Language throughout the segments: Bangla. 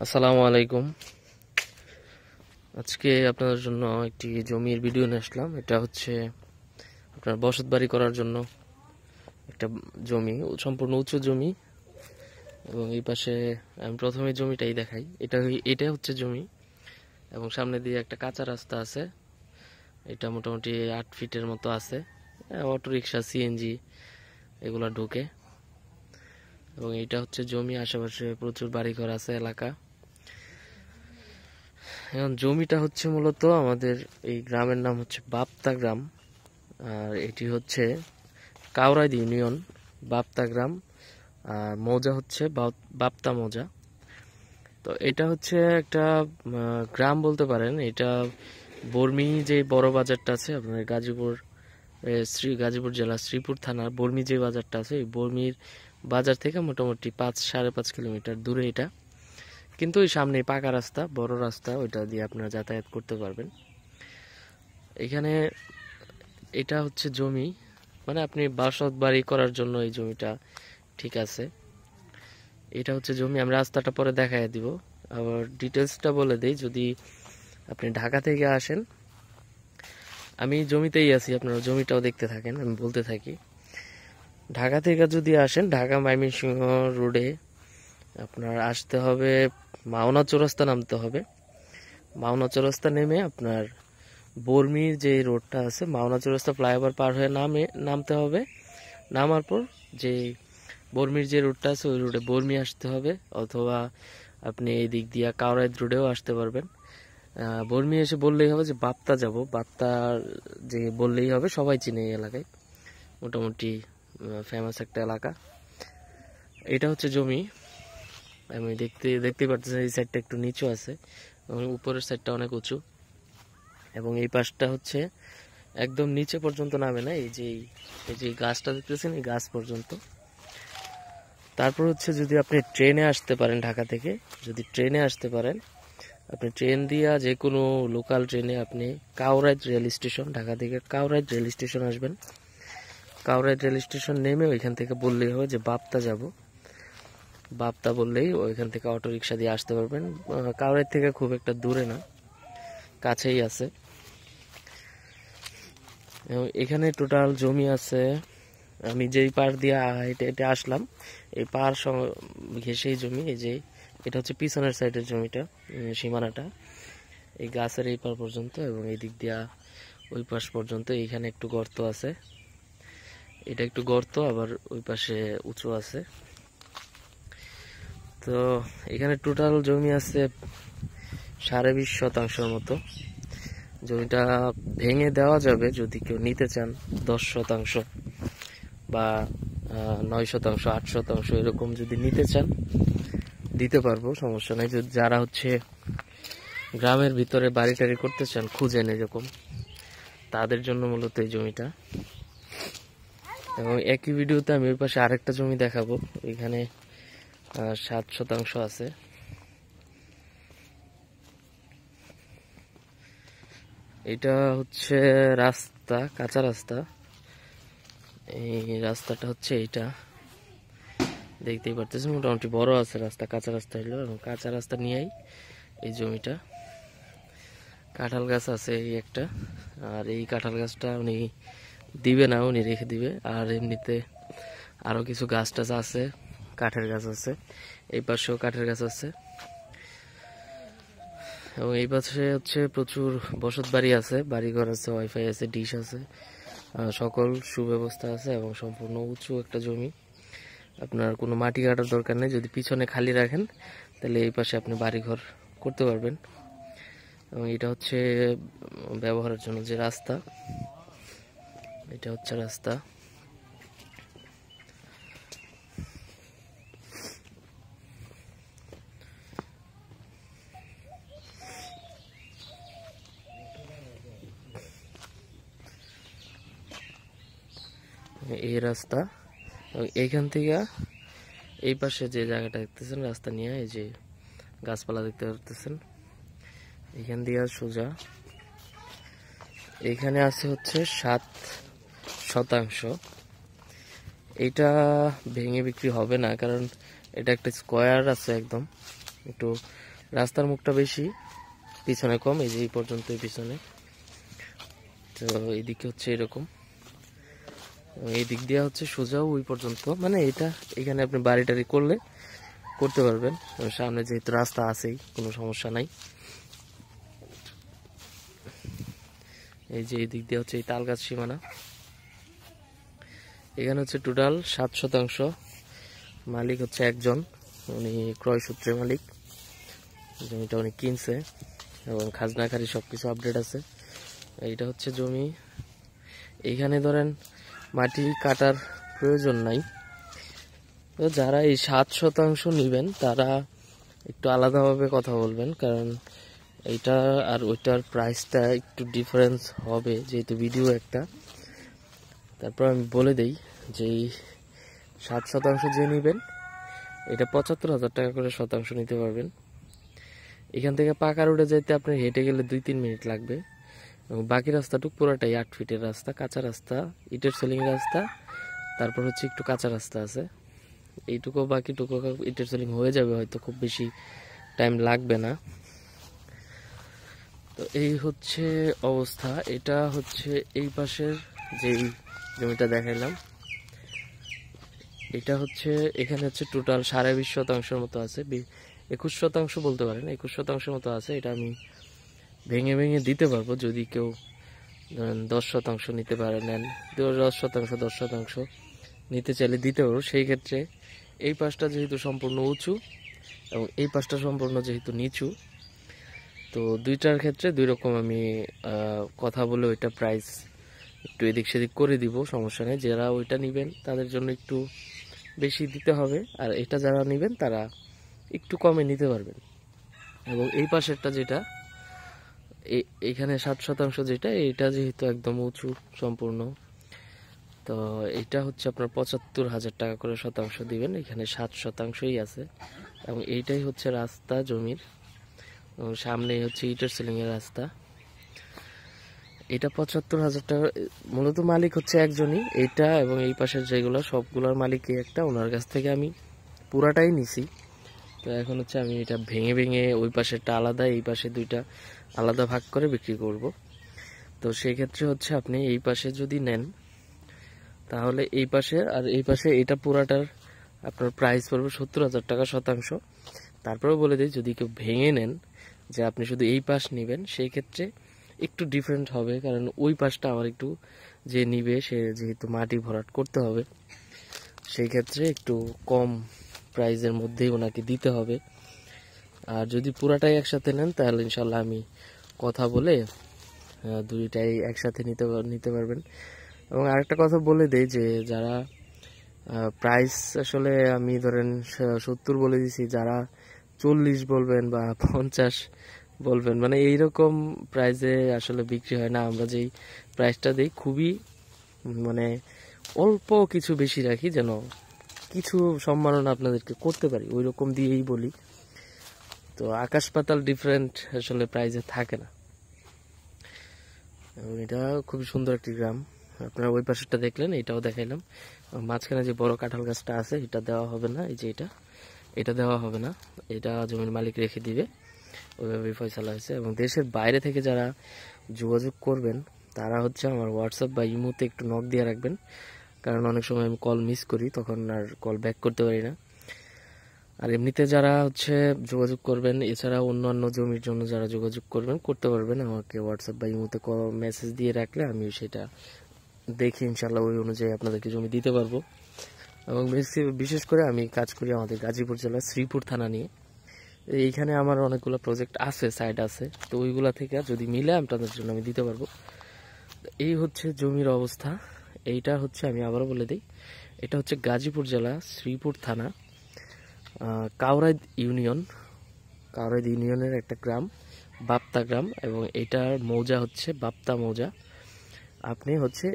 আসসালামু আলাইকুম। আজকে আপনাদের জন্য একটি জমির ভিডিও নিয়ে আসলাম। এটা হচ্ছে আপনার বসতবাড়ি করার জন্য একটা জমি, সম্পূর্ণ উঁচু জমি। এবং এই পাশে আমি প্রথমে জমিটাই দেখাই। এটা হচ্ছে জমি এবং সামনে দিয়ে একটা কাঁচা রাস্তা আছে। এটা মোটামুটি 8 ফিটের মতো আছে। অটো রিক্সা, সিএনজি এগুলা ঢুকে। এবং এইটা হচ্ছে জমি, আশেপাশে প্রচুর বাড়িঘর আছে এলাকা। এখন জমিটা হচ্ছে মূলত আমাদের এই গ্রামের নাম হচ্ছে বাপ্তা গ্রাম। আর এটি হচ্ছে কাউরাইদ ইউনিয়ন, বাপ্তা গ্রাম। আর মৌজা হচ্ছে বাপ্তা মৌজা। তো এটা হচ্ছে একটা গ্রাম বলতে পারেন। এটা বর্মি যে বড় বাজারটা আছে আপনার গাজীপুর জেলা শ্রীপুর থানার বর্মি যে বাজারটা আছে, এই বর্মির বাজার থেকে মোটামুটি 5-5.5 কিলোমিটার দূরে এটা। কিন্তু ওই সামনে পাকা রাস্তা, বড় রাস্তা, ওইটা দিয়ে আপনারা যাতায়াত করতে পারবেন। এখানে এটা হচ্ছে জমি, মানে আপনি বসত বাড়ি করার জন্য এই জমিটা ঠিক আছে। এটা হচ্ছে জমি, আমি রাস্তাটা পরে দেখায় দিব। আবার ডিটেলসটা বলে দেই, যদি আপনি ঢাকা থেকে আসেন, আমি জমিতেই আছি, আপনারা জমিটাও দেখতে থাকেন, আমি বলতে থাকি। ঢাকা থেকে যদি আসেন, ঢাকা ময়মনসিংহ রোডে আপনার আসতে হবে, মাওনা চৌরাস্তা নামতে হবে। মাওনা চৌরাস্তা নেমে আপনার বর্মির যে রোডটা আছে, মাওনা চৌরাস্তা ফ্লাইওভার পার হয়ে নামতে হবে। নামার পর যে বর্মির যে রোডটা আছে, ওই রোডে বর্মি আসতে হবে, অথবা আপনি এই দিক দিয়ে কাউরাইদ রোডেও আসতে পারবেন। বর্মি এসে বললেই হবে যে বাপ্তা যাব, বাপ্তা যে বললেই হবে, সবাই চিনে এই এলাকায়, মোটামুটি ফেমাস একটা এলাকা। এটা হচ্ছে জমি। আমি দেখতে পাচ্ছি এই সাইডটা একটু নিচু আছে এবং উপরের সাইডটা অনেক উঁচু। এবং এই পাশটা হচ্ছে একদম নিচে পর্যন্ত নামে না, এই যে গাছটা দেখতেছেন, এই গাছ পর্যন্ত। তারপর হচ্ছে যদি আপনি ট্রেনে আসতে পারেন, ঢাকা থেকে যদি ট্রেনে আসতে পারেন, আপনি ট্রেন দিয়া যে কোনো লোকাল ট্রেনে আপনি কাউরাইদ রেল স্টেশন, ঢাকা থেকে কাউরাইদ রেল স্টেশন আসবেন। কাউরাইদ রেল স্টেশন নেমে ওইখান থেকে বললেই হবে যে বাপ্তা যাব। বাপ্তা বললেই ওইখান থেকে অটো রিক্সা দিয়ে আসতে পারবেন। কাউরাইদ থেকে খুব একটা দূরে না, কাছেই আছে। এবং এখানে টোটাল জমি আছে, আমি যেই পার দিয়ে হেঁটে হেঁটে আসলাম, এই পার ঘেঁষেই জমি। এই যে এটা হচ্ছে পিছনের সাইডের জমিটা, সীমানাটা এই গাছের এই পার পর্যন্ত, এবং এই দিক দিয়া ওই পাশ পর্যন্ত। এইখানে একটু গর্ত আছে, এটা একটু গর্ত, আবার ওই পাশে উঁচু আছে। তো এখানে টোটাল জমি আছে 20.5 শতাংশের মতো। জমিটা ভেঙে দেওয়া যাবে যদি কেউ নিতে চান, 10 শতাংশ বা 9 শতাংশ, 8 শতাংশ এরকম যদি নিতে চান দিতে পারবো, সমস্যা নাই। যারা হচ্ছে গ্রামের ভিতরে বাড়ি টাড়ি করতে চান, খুঁজেন এরকম, তাদের জন্য মূলত এই জমিটা। এবং একই ভিডিওতে আমি ওই পাশে আরেকটা জমি দেখাবো, এখানে 7 শতাংশ আছে। এটা হচ্ছে রাস্তা, কাঁচা রাস্তা। এই রাস্তাটা হচ্ছে এইটা, দেখতেই পারতেছেন, মোটামুটি বড় আছে রাস্তা, কাঁচা রাস্তা হইলো। এবং কাঁচা রাস্তা নিয়েই এই জমিটা। কাঁঠাল গাছ আছে এই একটা, আর এই কাঁঠাল গাছটা উনি দিবে না, উনি রেখে দিবে। আর এমনিতে আরো কিছু গাছ টাছ আছে, কাঠের গাছ আছে, এই পাশেও কাঠের গাছ আছে। এবং এই পাশে হচ্ছে প্রচুর বসত বাড়ি আছে, বাড়িঘর আছে, ওয়াইফাই আছে, ডিশ আছে, সকল সুব্যবস্থা আছে। এবং সম্পূর্ণ উঁচু একটা জমি, আপনার কোনো মাটি কাটার দরকার নেই। যদি পিছনে খালি রাখেন তাহলে এই পাশে আপনি বাড়িঘর করতে পারবেন। এবং এটা হচ্ছে ব্যবহারের জন্য যে রাস্তা, এটা হচ্ছে রাস্তা। এই রাস্তা, এইখান থেকে এই পাশে যে জায়গাটা দেখতেছেন রাস্তা নিয়ে, এই যে গাছপালা দেখতে পারতেছেন, এখান দিয়ে সোজা এখানে আছে হচ্ছে 7 শতাংশ। এটা ভেঙে বিক্রি হবে না, কারণ এটা একটা স্কোয়ার আছে একদম, একটু রাস্তার মুখটা বেশি, পিছনে কম, এই যে এই পর্যন্ত পিছনে। তো এইদিকে হচ্ছে এরকম, এই দিক দিয়ে হচ্ছে সোজাও ওই পর্যন্ত, মানে এটা এখানে আপনি বাড়ি টাড়ি করলে করতে পারবেন। সামনে যেহেতু রাস্তা আছেই, কোনো সমস্যা নাই। এই যে এই দিক দিয়ে হচ্ছে এই তালগাছ সীমানা। এখানে হচ্ছে টোটাল 7%, মালিক হচ্ছে একজন, উনি ক্রয় সূত্রে মালিক, জমিটা উনি কিনছে এবং খাজনাখারি সবকিছু আপডেট আছে। এইটা হচ্ছে জমি। এইখানে ধরেন মাটি কাটার প্রয়োজন নাই। তো যারা এই 7% নেবেন তারা একটু আলাদাভাবে কথা বলবেন, কারণ এইটা আর ওইটার প্রাইসটা একটু ডিফারেন্স হবে, যেহেতু ভিডিও একটা। তারপর আমি বলে দেই যে এই 7% যে নেবেন এটা 75,000 টাকা করে শতাংশ নিতে পারবেন। এখান থেকে পাকা রোডে যেতে আপনার হেঁটে গেলে 2-3 মিনিট লাগবে, এবং বাকি রাস্তাটুক পুরোটাই 8 ফিটের রাস্তা, কাঁচা রাস্তা, ইটের সেলিং রাস্তা। তারপর হচ্ছে একটু কাঁচা রাস্তা আছে, এইটুকু বাকিটুকু ইটের সেলিং হয়ে যাবে, হয়তো খুব বেশি টাইম লাগবে না। তো এই হচ্ছে অবস্থা। এটা হচ্ছে এই পাশের যেই জমিটা দেখাইলাম, এটা হচ্ছে এখানে হচ্ছে টোটাল 20.5% মতো আছে, 21% বলতে পারেন, 21% মতো আছে। এটা আমি ভেঙে ভেঙে দিতে পারবো, যদি কেউ ধরেন 10% নিতে পারে, নেন 10% নিতে চাইলে দিতে পারবো। সেই ক্ষেত্রে এই পাশটা যেহেতু সম্পূর্ণ উঁচু এবং এই পাশটা সম্পূর্ণ যেহেতু নিচু, তো দুইটার ক্ষেত্রে দুই রকম আমি কথা বলে ওইটা প্রাইস একটু এদিক সেদিক করে দিব, সমস্যা নেই। যারা ওইটা নেবেন তাদের জন্য একটু বেশি দিতে হবে, আর এটা যারা নেবেন তারা একটু কমে নিতে পারবেন। এবং এই পাশেরটা যেটা এখানে 7% যেটা, এটা যেহেতু একদম উঁচু সম্পূর্ণ, তো এটা হচ্ছে আপনার 75,000 টাকা করে শতাংশ দিবেন। এখানে 7%ই আছে, এবং এইটাই হচ্ছে রাস্তা জমির, এবং সামনেই হচ্ছে ইটের সেলিং এর রাস্তা। এটা 75,000 টাকা। মূলত মালিক হচ্ছে একজনই, এইটা এবং এই পাশের যেগুলো সবগুলোর মালিকই একটা, ওনার কাছ থেকে আমি পুরাটাই নিছি। তো এখন হচ্ছে আমি এটা ভেঙে ভেঙে ওই পাশেরটা আলাদা, এই পাশে দুইটা আলাদা ভাগ করে বিক্রি করব। তো সেই ক্ষেত্রে হচ্ছে আপনি এই পাশে যদি নেন তাহলে এই পাশে আর এই পাশে এটা পুরাটার আপনার প্রাইস পড়বে 70,000 টাকা শতাংশ। তারপরেও বলে দিই, যদি কেউ ভেঙে নেন যে আপনি শুধু এই পাশ নেবেন, সেই ক্ষেত্রে একটু ডিফারেন্ট হবে, কারণ ওই পাশটা আমার একটু যে নিবে সে যেহেতু মাটি ভরাট করতে হবে, সেই ক্ষেত্রে একটু কম প্রাইজের মধ্যেই ওনাকে দিতে হবে। আর যদি পুরাটাই একসাথে নেন তাহলে ইনশাল্লাহ আমি কথা বলে দুইটাই একসাথে নিতে পারবেন। এবং আরেকটা কথা বলে দেই যে যারা প্রাইস আসলে আমি ধরেন 70 বলে দিছি, যারা 40 বলবেন বা 50 বলবেন, মানে এইরকম প্রাইসে আসলে বিক্রি হয় না। আমরা যেই প্রাইসটা দিই খুবই মানে অল্প কিছু বেশি রাখি, যেন কিছু সম্মাননা আপনাদেরকে করতে পারি, ওই রকম দিয়েই বলি। তো আকাশ পাতাল ডিফারেন্ট আসলে প্রাইসে থাকে না। এবং এটা খুবই সুন্দর একটি গ্রাম। আপনারা ওই পাশেরটা দেখলেন, এটাও দেখাইলাম। মাঝখানে যে বড় কাঁঠাল গাছটা আছে এটা দেওয়া হবে না, এই যে এটা দেওয়া হবে না, এটা জমির মালিক রেখে দিবে, ওইভাবেই ফয়সালা হয়েছে। এবং দেশের বাইরে থেকে যারা যোগাযোগ করবেন তারা হচ্ছে আমার হোয়াটসঅ্যাপ বা ইমোতে একটু নক দিয়ে রাখবেন, কারণ অনেক সময় আমি কল মিস করি, তখন আর কল ব্যাক করতে পারি না। আর এমনিতে যারা হচ্ছে যোগাযোগ করবেন, এছাড়া অন্যান্য জমির জন্য যারা যোগাযোগ করতে পারবেন, আমাকে হোয়াটসঅ্যাপ বা ইমোতে মেসেজ দিয়ে রাখলে আমি সেটা দেখি ইনশাল্লাহ ওই অনুযায়ী আপনাদেরকে জমি দিতে পারবো। এবং বিশেষ করে আমি কাজ করি আমাদের গাজীপুর জেলার শ্রীপুর থানা নিয়ে। এইখানে আমার অনেকগুলো প্রজেক্ট আছে, সাইড আছে, তো ওইগুলা থেকে যদি মিলে আপনাদের জন্য আমি দিতে পারবো। এই হচ্ছে জমির অবস্থা। এইটা হচ্ছে, আমি আবারও বলে দিই, এটা হচ্ছে গাজীপুর জেলা শ্রীপুর থানা, কাউরাইদ ইউনিয়নের একটা গ্রাম, বাপ্তা গ্রাম, এবং এটার মৌজা হচ্ছে বাপ্তা মৌজা। আপনি হচ্ছে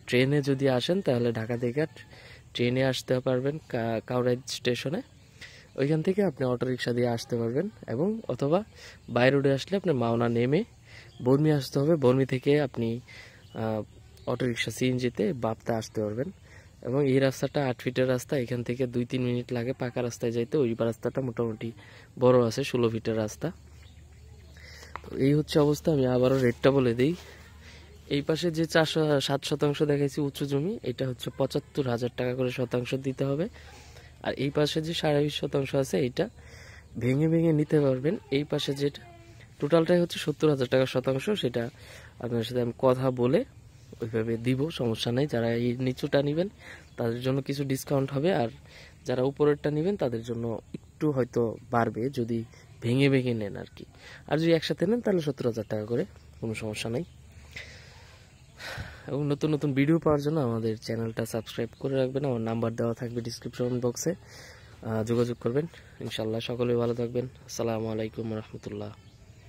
ট্রেনে যদি আসেন তাহলে ঢাকা থেকে ট্রেনে আসতে পারবেন কাউরাইদ স্টেশনে, ওইখান থেকে আপনি অটোরিকশা দিয়ে আসতে পারবেন, এবং অথবা বাই রোডে আসলে আপনি মাওনা নেমে বর্মি আসতে হবে, বর্মি থেকে আপনি অটোরিকশা সিএনজিতে বাপ্তা আসতে পারবেন। এবং এই রাস্তাটা 8 ফিটের রাস্তা, এখান থেকে 2-3 মিনিট লাগে পাকা রাস্তায় যাইতে। ওই রাস্তাটা মোটামুটি বড় আছে, 16 ফিটের রাস্তা। তো এই হচ্ছে অবস্থা। আমি আবারও রেটটা বলে দিই। এই পাশে যে 7 শতাংশ দেখাইছি উঁচু জমি, এটা হচ্ছে 75,000 টাকা করে শতাংশ দিতে হবে। আর এই পাশে যে 20.5 শতাংশ আছে, এটা ভেঙে ভেঙে নিতে পারবেন। এই পাশে যেটা টোটালটাই হচ্ছে 70,000 টাকা শতাংশ, সেটা আপনার সাথে আমি কথা বলে ওইভাবে দিব, সমস্যা নেই। যারা এই নিচুটা নেবেন তাদের জন্য কিছু ডিসকাউন্ট হবে, আর যারা উপরেরটা নেবেন তাদের জন্য একটু হয়তো বাড়বে যদি ভেঙে ভেঙে নেন আর কি। আর যদি একসাথে নেন তাহলে 70,000 টাকা করে, কোনো সমস্যা নেই। এবং নতুন নতুন ভিডিও পাওয়ার জন্য আমাদের চ্যানেলটা সাবস্ক্রাইব করে রাখবেন। আমার নাম্বার দেওয়া থাকবে ডিসক্রিপশন বক্সে, যোগাযোগ করবেন ইনশাল্লাহ। সকলে ভালো থাকবেন। আসসালামু আলাইকুম রহমতুল্লাহ।